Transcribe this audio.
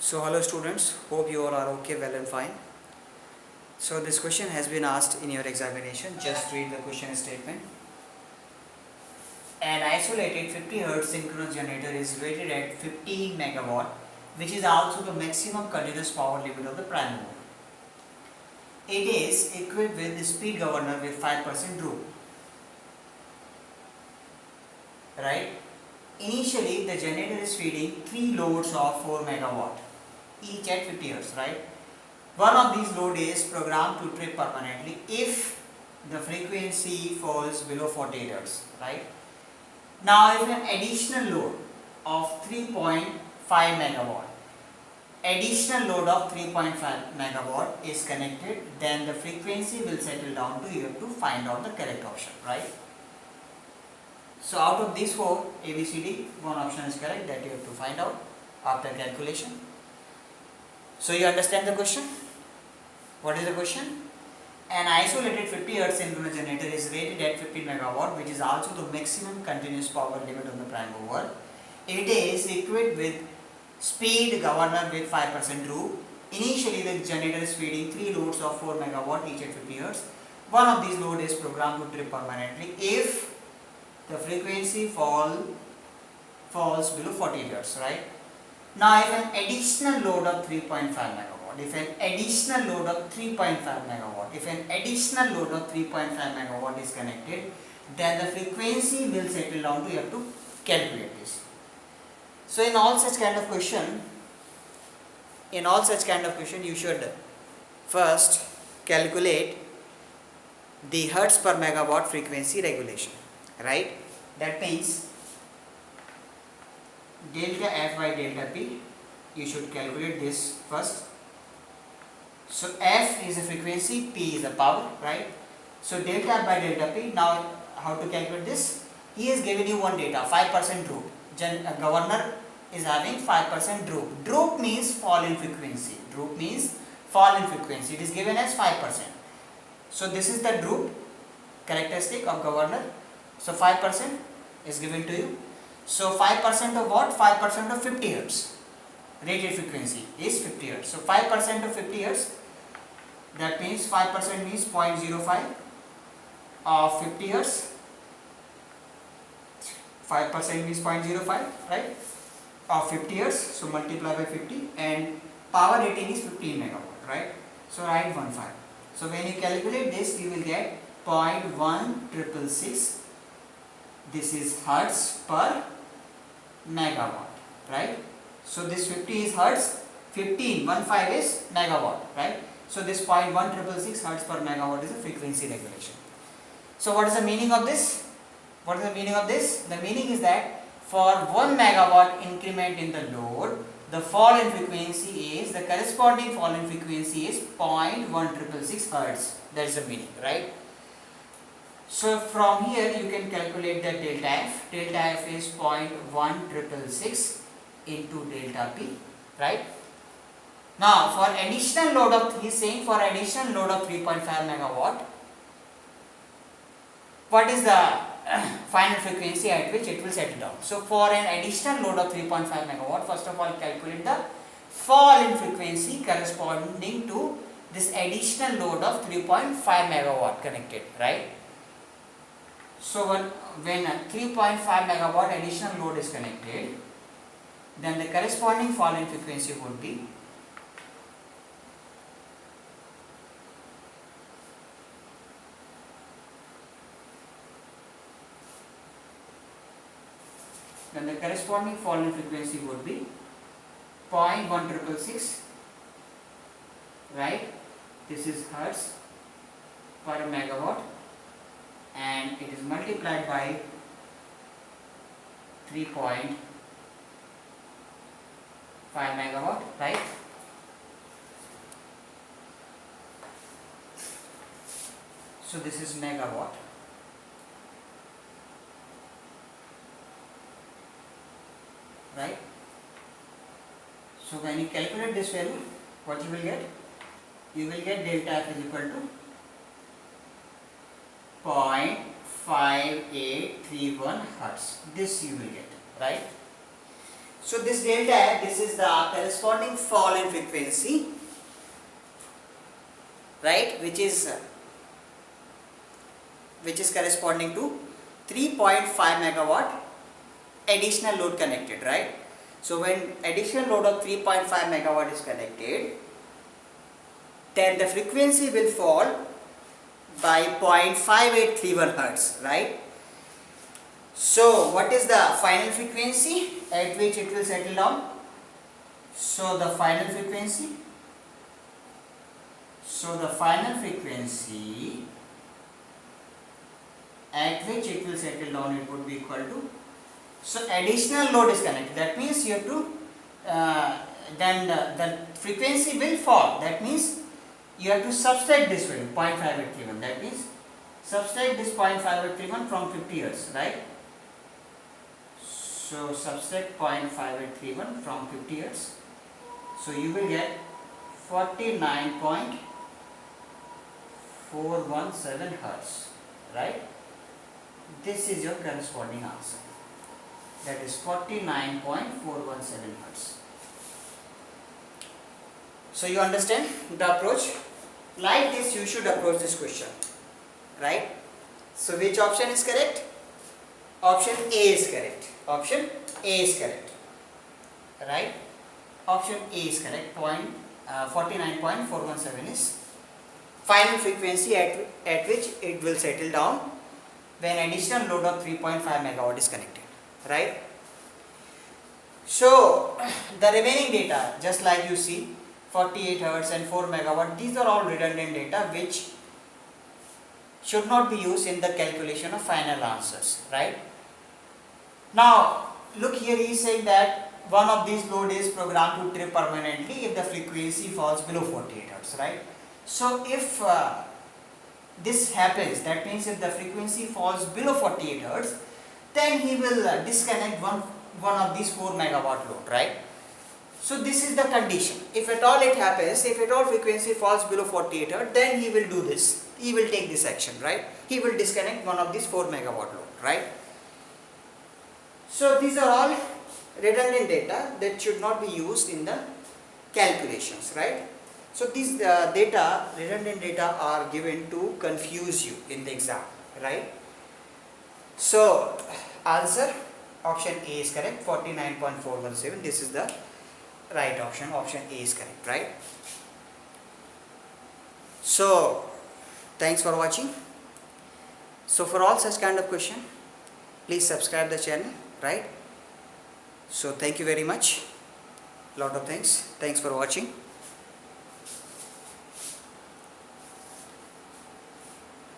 So hello students, hope you all are okay, well and fine. So this question has been asked in your examination. Just read the question statement. An isolated 50 Hz synchronous generator is rated at 15 megawatt, which is also the maximum continuous power limit of the prime mover. It is equipped with the speed governor with 5% droop. Right? Initially, the generator is feeding 3 loads of 4 megawatt, each at 50 Hz. Right? One of these load is programmed to trip permanently if the frequency falls below 48 Hz. Right? Now, if an additional load of 3.5 megawatt, is connected, then the frequency will settle down to, you have to find out the correct option, right? So out of these four ABCD, one option is correct, that you have to find out after calculation. So you understand the question? What is the question? An isolated 50 Hz synchronous generator is rated at 15 megawatt, which is also the maximum continuous power limit of the prime mover. It is equipped with speed governor with 5% droop. Initially, the generator is feeding 3 loads of 4 megawatt each at 50 Hz. One of these loads is programmed to trip permanently if the frequency falls below 40 Hz, right? Now, if an additional load of 3.5 megawatt, if an additional load of 3.5 megawatt is connected, then the frequency will settle down to, you have to calculate this. So in all such kind of question, you should first calculate the hertz per megawatt frequency regulation, right? That means delta F by delta P, you should calculate this first. So F is a frequency, P is a power, right? So delta F by delta P. Now how to calculate this? He has given you one data, 5% droop. Governor is having 5% droop. Droop means fall in frequency. It is given as 5%. So this is the droop characteristic of governor. So 5% is given to you. So 5% of what? 5% of 50 Hz. Rated frequency is 50 Hz. So 5% of 50 Hz, that means 5% means 0.05 of 50 Hz. 5% means 0.05, right? Of 50 Hz. So multiply by 50, and power rating is 15 megawatt, right? So write 15. So when you calculate this, you will get 0.1666. This is hertz per megawatt, right? So this 50 is hertz, 15 is megawatt, right? So this 0.1666 hertz per megawatt is a frequency regulation. So what is the meaning of this? The meaning is that for 1 megawatt increment in the load, the fall in frequency is, the corresponding fall in frequency is 0.1666 hertz. That is the meaning, right? So from here you can calculate the delta F. Delta F is 0.1666 into delta P, right? Now for additional load of, he is saying for additional load of 3.5 megawatt, what is the final frequency at which it will settle down? So for an additional load of 3.5 megawatt, first of all calculate the fall in frequency corresponding to this additional load of 3.5 megawatt connected, right? So when a 3.5 megawatt additional load is connected, then the corresponding fall in frequency would be then the corresponding fall in frequency would be 0.1666, right? This is hertz per megawatt, and it is multiplied by 3.5 megawatt, right? So this is megawatt. Right? So when you calculate this value, what you will get? You will get delta F is equal to 0.5831 hertz. This you will get, right? So this delta, this is the corresponding fall in frequency, right, which is corresponding to 3.5 megawatt additional load connected, right. So when additional load of 3.5 megawatt is connected, then the frequency will fall by 0.5831 hertz, right. So what is the final frequency at which it will settle down? So the final frequency at which it will settle down, it would be equal to, so additional load is connected, that means you have to then the frequency will fall, that means you have to subtract this value 0.5831, that means subtract this 0.5831 from 50 hertz, right. So subtract 0.5831 from 50 hertz, so you will get 49.417 hertz, right. This is your corresponding answer, that is 49.417 hertz. So you understand the approach? Like this you should approach this question, right. So which option is correct? Option A is correct. Option A is correct, right. Option A is correct. 49.417 is final frequency at which it will settle down when additional load of 3.5 megawatt is connected, right. So the remaining data, just like you see, 48 hertz and 4 megawatt, these are all redundant data which should not be used in the calculation of final answers, right. Now look here, he is saying that one of these load is programmed to trip permanently if the frequency falls below 48 hertz, right. So if this happens, that means if the frequency falls below 48 hertz, then he will disconnect one of these 4 megawatt load, right. So this is the condition. If at all it happens, if at all frequency falls below 48 hertz, then he will do this, he will take this action, right. He will disconnect one of these 4 megawatt load, right. So these are all redundant data that should not be used in the calculations, right. So these redundant data are given to confuse you in the exam, right. So answer option A is correct, 49.417, this is the right option, option A is correct, right. So thanks for watching. So for all such kind of question, please subscribe the channel, right. So thank you very much, lot of thanks for watching.